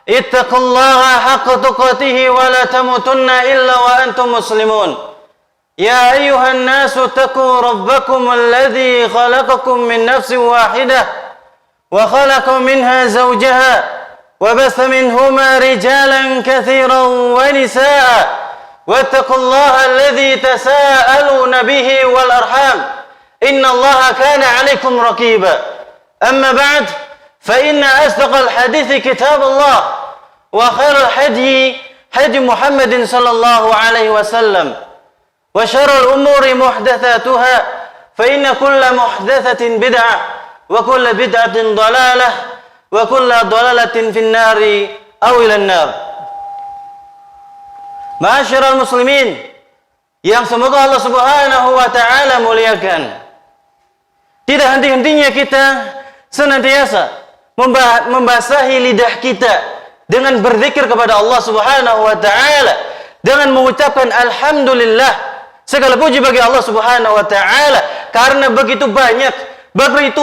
ittaqullaha haqqa tuqatih wa la tamutunna illa wa antum muslimun. Ya ayyuhan nasu taqu rabbakum alladhi khalaqakum min nafsin wahidah wa khalaqa minha zawjaha wa batha minhuma rijalan katsiran wa nisaa. Wattaqullaha alladhi tasaaluna bihi wal arham. Innallaha kana 'alaikum raqiba. Amma ba'd, fa inna asdaqal hadithi kitabullah wa khairal hadi Muhammadin sallallahu alaihi wasallam. Wa syarrul umuri muhdatsatuha, fa inna kulla muhdatsatin bid'ah wa kulla bid'atin dhalalah wa kulla dhalalatin fin nari aw ilan nar. Ma'asyiral muslimin yang semoga Allah Subhanahu wa taala muliakan. Tidak henti-hentinya kita senantiasa membasahi lidah kita dengan berzikir kepada Allah Subhanahu wa taala, dengan mengucapkan alhamdulillah. Segala puji bagi Allah Subhanahu wa taala karena begitu banyak, begitu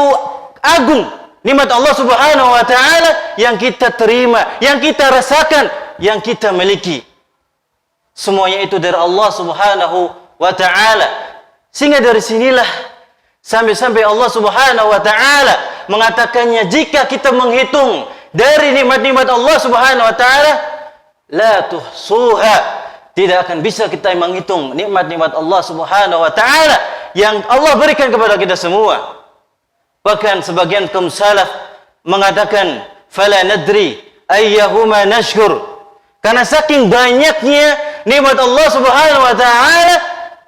agung nikmat Allah Subhanahu wa taala yang kita terima, yang kita rasakan, yang kita miliki. Semuanya itu dari Allah Subhanahu wa ta'ala. Sehingga dari sinilah sampai Allah Subhanahu wa ta'ala mengatakannya, jika kita menghitung dari nikmat-nikmat Allah Subhanahu wa ta'ala, la tuhsuha, tidak akan bisa kita menghitung nikmat-nikmat Allah Subhanahu wa ta'ala yang Allah berikan kepada kita semua. Bahkan sebagian kaum salaf mengatakan, fala nadri ayyahuma nashkur, karena saking banyaknya nikmat Allah Subhanahu wa taala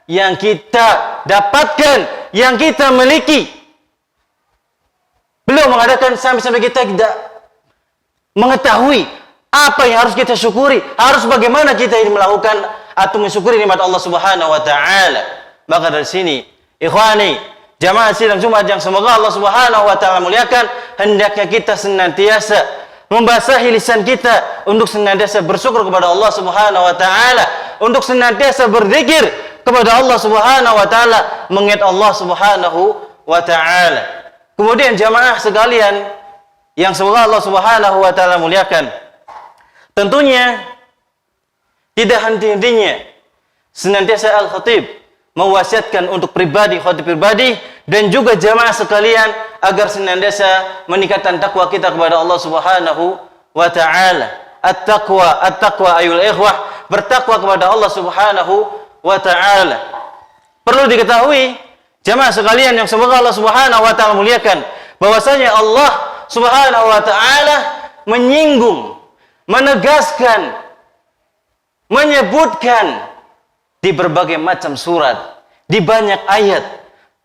yang kita dapatkan, yang kita miliki. Beliau mengatakan sampai kita tidak mengetahui apa yang harus kita syukuri, harus bagaimana kita ini melakukan atau mensyukuri nikmat Allah Subhanahu wa taala. Maka dari sini, ikhwani, jamaah sidang Jumat yang semoga Allah Subhanahu wa taala muliakan, hendaknya kita senantiasa membasahi lisan kita untuk senantiasa bersyukur kepada Allah Subhanahu wa taala, untuk senantiasa berzikir kepada Allah Subhanahu wa taala, mengingat Allah Subhanahu wa taala. Kemudian jamaah sekalian yang semoga Allah Subhanahu wa taala muliakan, tentunya tidak henti-hentinya senantiasa al-khatib mewasiatkan untuk khatib pribadi dan juga jamaah sekalian agar senantiasa meningkatkan takwa kita kepada Allah Subhanahu wa taala. At-taqwa ayul ikhwah, bertakwa kepada Allah Subhanahu wa taala. Perlu diketahui jamaah sekalian yang semoga Allah Subhanahu wa taala muliakan, bahwasanya Allah Subhanahu wa taala menyinggung, menegaskan, menyebutkan di berbagai macam surat, di banyak ayat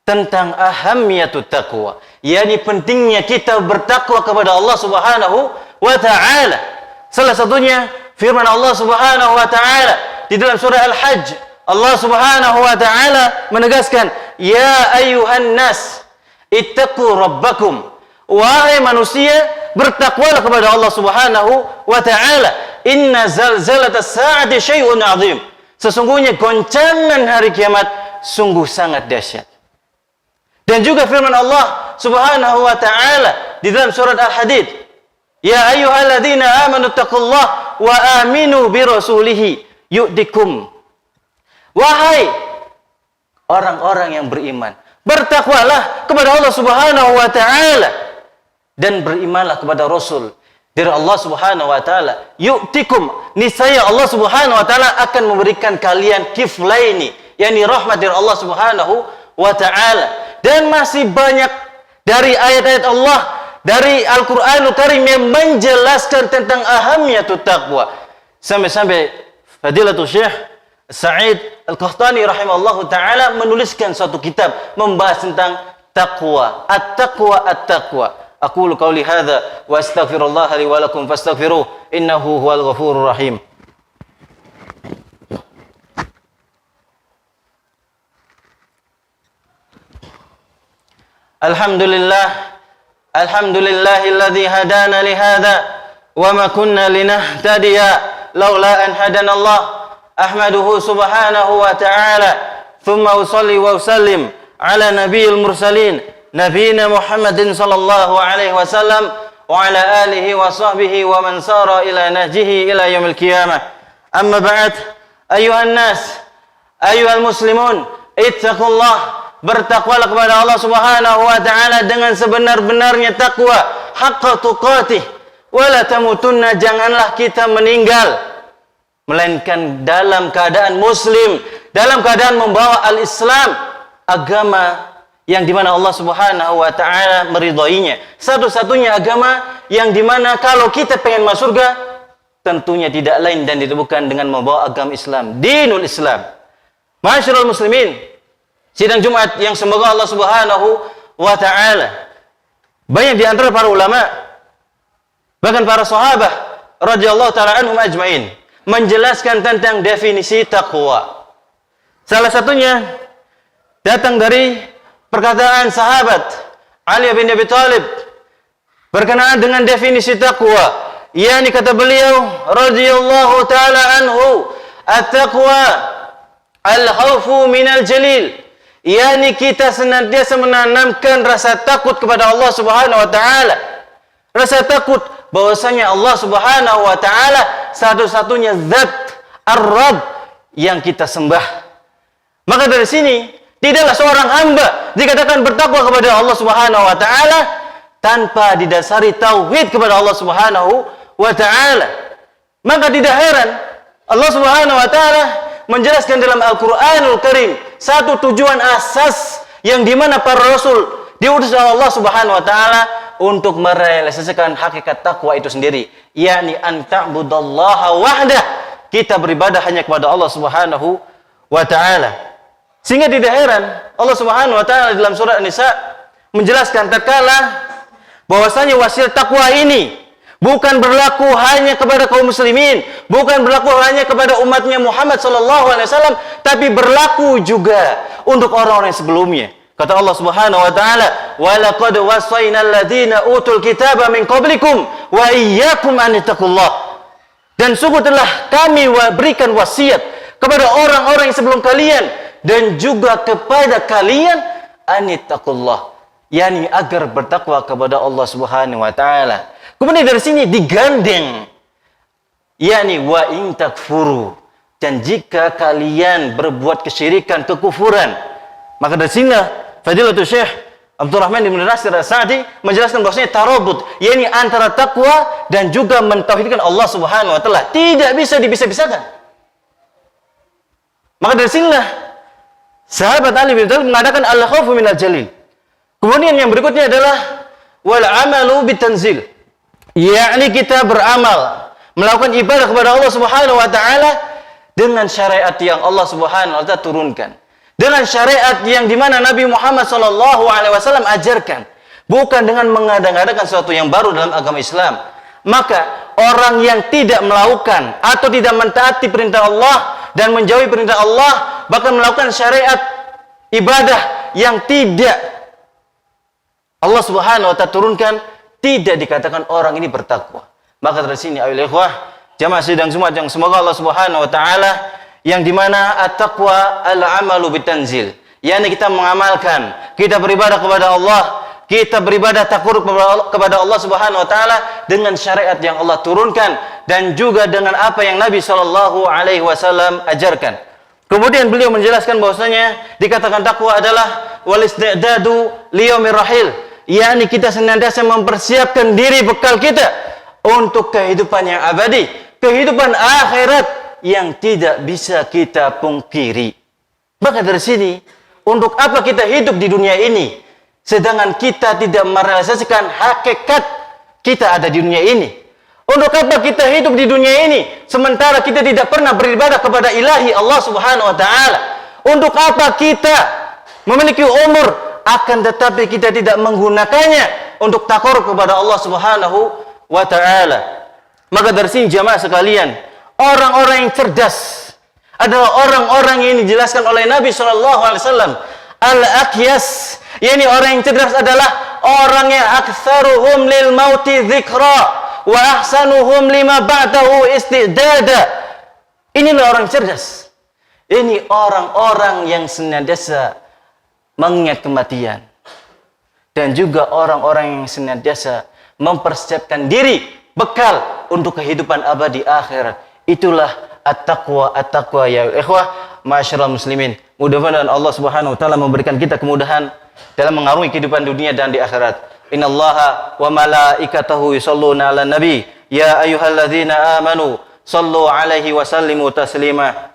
tentang ahamiyatut taqwa, yakni pentingnya kita bertakwa kepada Allah Subhanahu wa taala. Salah satunya firman Allah Subhanahu wa taala di dalam surah Al-Hajj. Allah Subhanahu wa taala menegaskan, ya ayyuhan nas ittaqu rabbakum, wahai manusia, bertakwalah kepada Allah Subhanahu wa taala. Inna zalzalatas sa'ati syai'un 'adzim, sesungguhnya goncangan hari kiamat sungguh sangat dahsyat. Dan juga firman Allah Subhanahu wa taala di dalam surat Al-Hadid, ya ayyuhalladzina amanu taqullaha wa aminu bi rasulih yu'tikum, wahai orang-orang yang beriman, bertakwalah kepada Allah Subhanahu wa taala dan berimanlah kepada Rasul dari Allah Subhanahu wa taala. Yu'tikum, niscaya Allah Subhanahu wa taala akan memberikan kalian kiflaini, yakni rahmat dari Allah Subhanahu wa taala. Dan masih banyak dari ayat-ayat Allah dari Al-Qur'anul Karim yang menjelaskan tentang ahamiyatut taqwa. Sampai-sampai Fadilatul Syekh Sa'id Al-Qahtani rahimallahu taala menuliskan satu kitab membahas tentang taqwa, at-taqwa. Aqulu qawli hadza wa astaghfirullah li wa lakum fastaghfiruh innahu huwal ghafurur rahim. Alhamdulillahilladzi hadana li hadza wa ma kunna linahtadiya laula an hadana Allah. Ahmaduhu subhanahu wa ta'ala, thumma usalli wa usallim ala nabiyil mursalin nabiyina Muhammadin sallallahu alaihi wasallam wa ala alihi wa sahbihi wa man sara ila nahjihi ila yaumil qiyamah. Amma ba'd, ayuhan nas, ayuhal muslimun, ittaqullah, bertakwalah kepada Allah Subhanahu wa taala dengan sebenar-benarnya takwa, haqqa tuqatih, wala tamutunna, janganlah kita meninggal melainkan dalam keadaan muslim, dalam keadaan membawa al-Islam, agama yang dimana Allah Subhanahu wa ta'ala meridhoinya, satu-satunya agama yang dimana kalau kita pengen masuk surga, tentunya tidak lain dan tidak bukan dengan membawa agama Islam, dinul Islam. Masyarul muslimin, sidang Jumat yang semoga Allah Subhanahu wa ta'ala, banyak di antara para ulama, bahkan para sahabat radhiyallahu ta'ala anhum ajma'in, menjelaskan tentang definisi takwa. Salah satunya datang dari perkataan sahabat Ali bin Abi Thalib berkenaan dengan definisi takwa. Yakni kata beliau radhiyallahu taala anhu, at-taqwa al-khaufu minal jalil. Yakni kita senantiasa menanamkan rasa takut kepada Allah Subhanahu wa taala. Rasa takut bahwasanya Allah Subhanahu wa taala satu-satunya zat ar-Rabb yang kita sembah. Maka dari sini tidaklah seorang hamba dikatakan bertakwa kepada Allah Subhanahu wa taala tanpa didasari tauhid kepada Allah Subhanahu wa taala. Maka tidak heran Allah Subhanahu wa taala menjelaskan dalam Al-Qur'anul Karim satu tujuan asas yang dimana para rasul diutus oleh Allah Subhanahu wa taala untuk merealisasikan hakikat takwa itu sendiri, yakni an ta'budallaha wahdah, kita beribadah hanya kepada Allah Subhanahu wa taala. Sehingga tidak heran Allah Subhanahu wa taala dalam surah An-Nisa menjelaskan tatkala bahwasanya wasiat takwa ini bukan berlaku hanya kepada kaum muslimin, bukan berlaku hanya kepada umatnya Muhammad sallallahu alaihi wasallam, tapi berlaku juga untuk orang-orang sebelumnya. Kata Allah Subhanahu wa taala, "Wa laqad wasaynal ladzina utul kitaba min qablikum wa iyyakum an tattaqullah." Dan sungguh telah kami berikan wasiat kepada orang-orang yang sebelum kalian dan juga kepada kalian anittaqullah, yakni agar bertakwa kepada Allah Subhanahu wa taala. Kemudian dari sini digandeng yakni wa in takfuru, dan jika kalian berbuat kesyirikan, kekufuran. Maka dari sini Fadilatul Syekh Abdurrahman bin Nasir As-Sa'di menjelaskan bahwasanya tarabut, yakni antara takwa dan juga mentauhidkan Allah Subhanahu wa taala tidak bisa dipisah-pisahkan. Maka dari sinilah sahabat Ali bin Thalib mengadakan al-khawfu minal jalil. Kemudian yang berikutnya adalah wal amalu bitanzil, yakni kita beramal, melakukan ibadah kepada Allah Subhanahu wa taala dengan syariat yang Allah Subhanahu wa taala turunkan, dengan syariat yang dimana Nabi Muhammad sallallahu alaihi wasallam ajarkan, bukan dengan mengada-ngadakan sesuatu yang baru dalam agama Islam. Maka orang yang tidak melakukan atau tidak mentaati perintah Allah dan menjauhi perintah Allah, bahkan melakukan syariat ibadah yang tidak Allah Subhanahu wa taala turunkan, tidak dikatakan orang ini bertakwa. Maka dari sini ayolah ikhwah jamaah sidang Jumat yang semoga Allah Subhanahu wa taala, yang dimana at-taqwa al-amalu bitanzil, yakni kita mengamalkan, kita beribadah kepada Allah, kita beribadah takut kepada Allah Subhanahu wa taala dengan syariat yang Allah turunkan dan juga dengan apa yang Nabi sallallahu alaihi wasallam ajarkan. Kemudian beliau menjelaskan bahwasanya dikatakan takwa adalah wal istidadu liyaumir rahil, yakni kita senantiasa mempersiapkan diri bekal kita untuk kehidupan yang abadi, kehidupan akhirat yang tidak bisa kita pungkiri. Maka dari sini, untuk apa kita hidup di dunia ini sedangkan kita tidak merealisasikan hakikat kita ada di dunia ini? Untuk apa kita hidup di dunia ini sementara kita tidak pernah beribadah kepada ilahi Allah Subhanahu wa taala? Untuk apa kita memiliki umur akan tetapi kita tidak menggunakannya untuk takarrub kepada Allah Subhanahu wa taala? Maka dari sini jamaah sekalian, orang-orang yang cerdas adalah orang-orang yang dijelaskan oleh Nabi sallallahu alaihi wasallam, al-aqyas, yakni orang yang cerdas adalah orang yang aktsaruhum lil mauti dzikra wa ahsanuhum lima ba'dahu istidada. Inilah orang cerdas. Ini orang-orang yang senantiasa mengingat kematian dan juga orang-orang yang senantiasa mempersiapkan diri bekal untuk kehidupan abadi akhirat. Itulah at-taqwa, at-taqwa ya ikhwah, ma'asyiral muslimin. Mudah-mudahan Allah Subhanahu wa taala memberikan kita kemudahan dalam mengarungi kehidupan dunia dan di akhirat. Innallaha wa malaikatahu yusholluna 'alan nabi ya ayyuhalladzina amanu shallu 'alaihi wa sallimu taslima.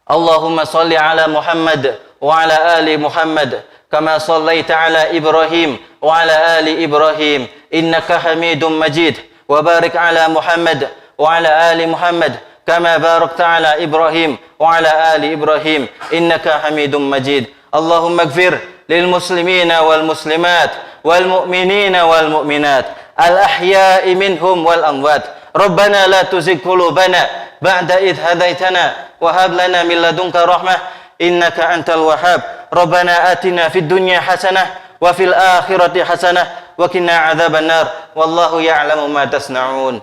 Allahumma shalli 'ala Muhammad wa 'ala ali Muhammad kama shallaita 'ala Ibrahim wa 'ala ali Ibrahim innaka Hamidum Majid. Wa barik 'ala Muhammad wa 'ala ali Muhammad kama barakta 'ala Ibrahim wa 'ala ali Ibrahim innaka Hamidum Majid. Allahumma ighfir lil muslimina wal muslimat wal mu'minina wal mu'minat al ahya'i minhum wal amwat. Rabbana la tuzigh qulubana ba'da idh hadaitana wa hab lana min ladunka rahmah innaka antal wahhab. Rabbana atina fid dunya hasanah wa fil akhirati hasanah wa qina adzabannar wallahu ya'lamu ma tasna'un.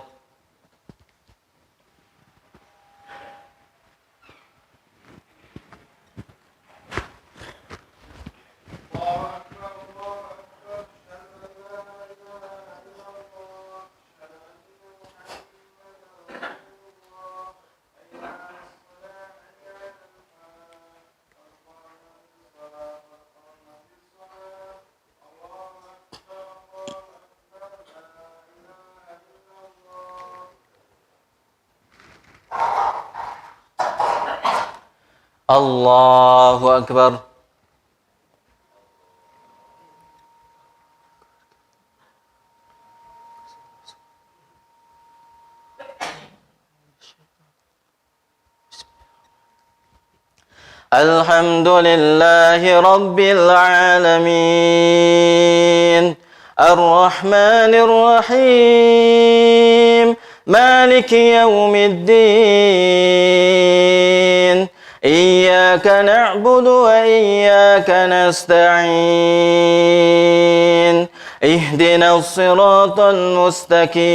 Allahu akbar. Alhamdulillahi rabbil alamin arrahmanir rahim maliki yaumiddin. Iyyaka na'budu wa iyyaka nasta'in. Ihdinas siratal mustaqim.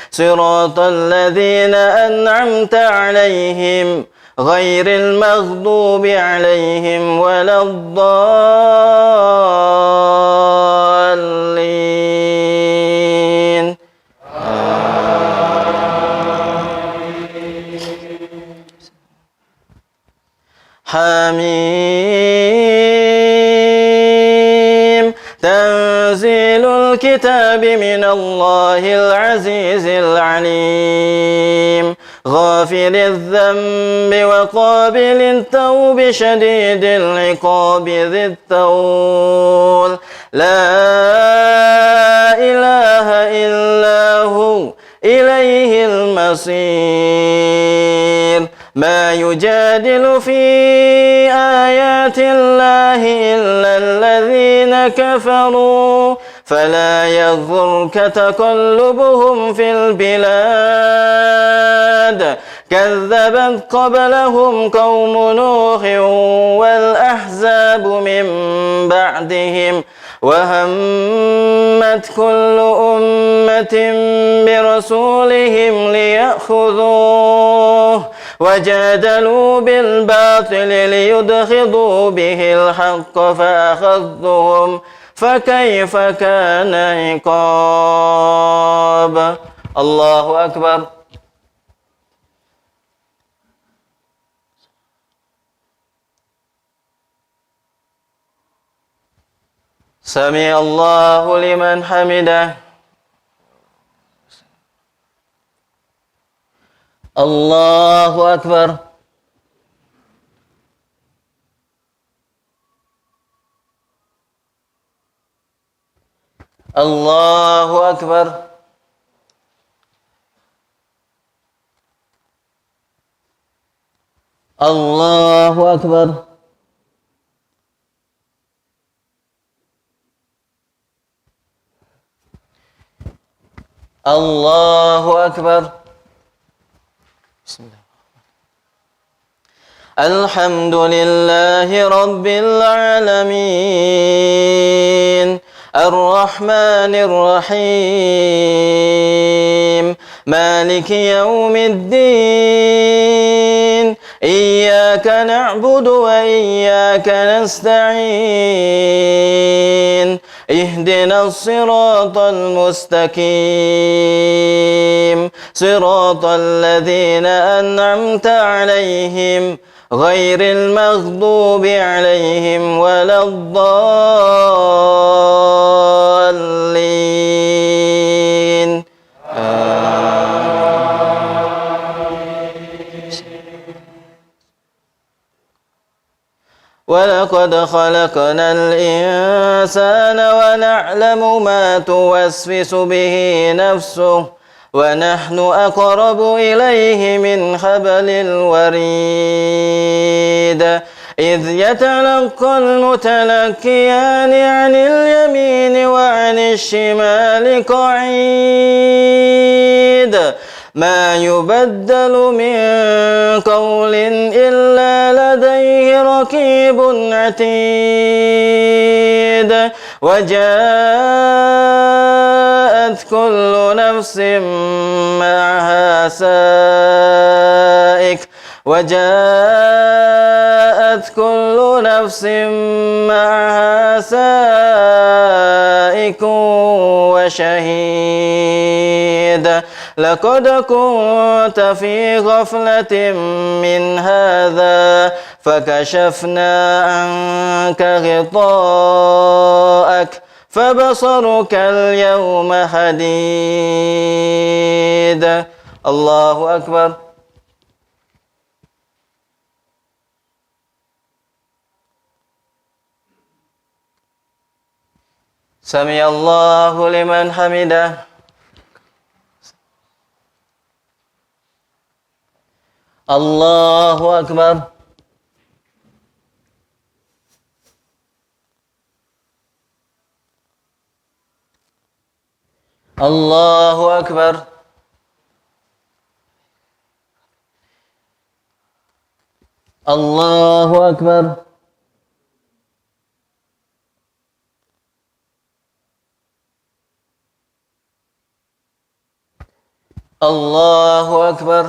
Siratal ladzina an'amta 'alaihim ghairil maghdubi 'alaihim waladdallin. Hamim. Tanzilul kitabi minallahil azizil alim. Ghafiriz dzambi wa qabilit tawbi syadidil iqabi dzit taul. La ilaha illahu ilaihil masir. Ma yujadilu fi ayatillahi illa alladhina kafaru fala yaghurka taqallubuhum fil bilad. Kazzabat qablahum qaumu Nuhin wal ahzabu min ba'dihim wa hammat kullu ummatin bi rasulihim liya'khudhuhu وجادلوا بالباطل ليدحضوا به الحق فأخذتهم فكيف كان عقاب. الله أكبر. سمع الله لمن حمده. Allahu akbar. Allahu akbar. Allahu akbar. Allahu akbar. Alhamdulillahi rabbil alamin arrahmanir rahim maliki yaumiddin. Iyyaka na'budu wa iyyaka nasta'in. اهدنا الصراط المستقيم صراط الذين أنعمت عليهم غير المغضوب عليهم ولا الضالين. ولقد خلقنا الإنسان ونعلم ما توسوس به نفسه ونحن أقرب إليه من حبل الوريد إذ يتلقى المتلقيان عن اليمين وعن الشمال قعيد ما يبدل من قول إلا لديه رقيب عتيد وجاءت كل نفس معها سائق وجاءت كل نفس معها سائق وشهيد لقد كنت في غفلة من هذا فكشفنا عنك غطاءك فبصرك اليوم حديد. الله أكبر. سمع الله لمن حمده. الله أكبر. الله أكبر. الله أكبر. الله أكبر.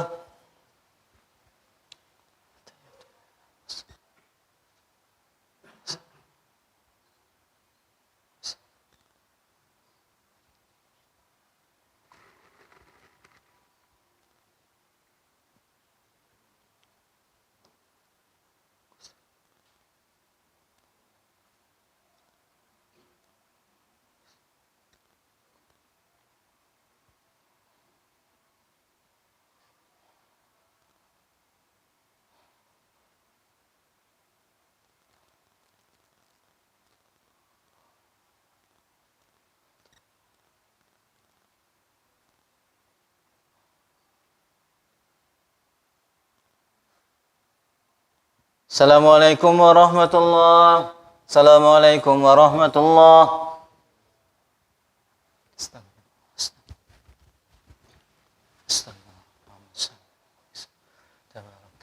Assalamualaikum warahmatullahi wabarakatuh. Assalamualaikum warahmatullahi wabarakatuh.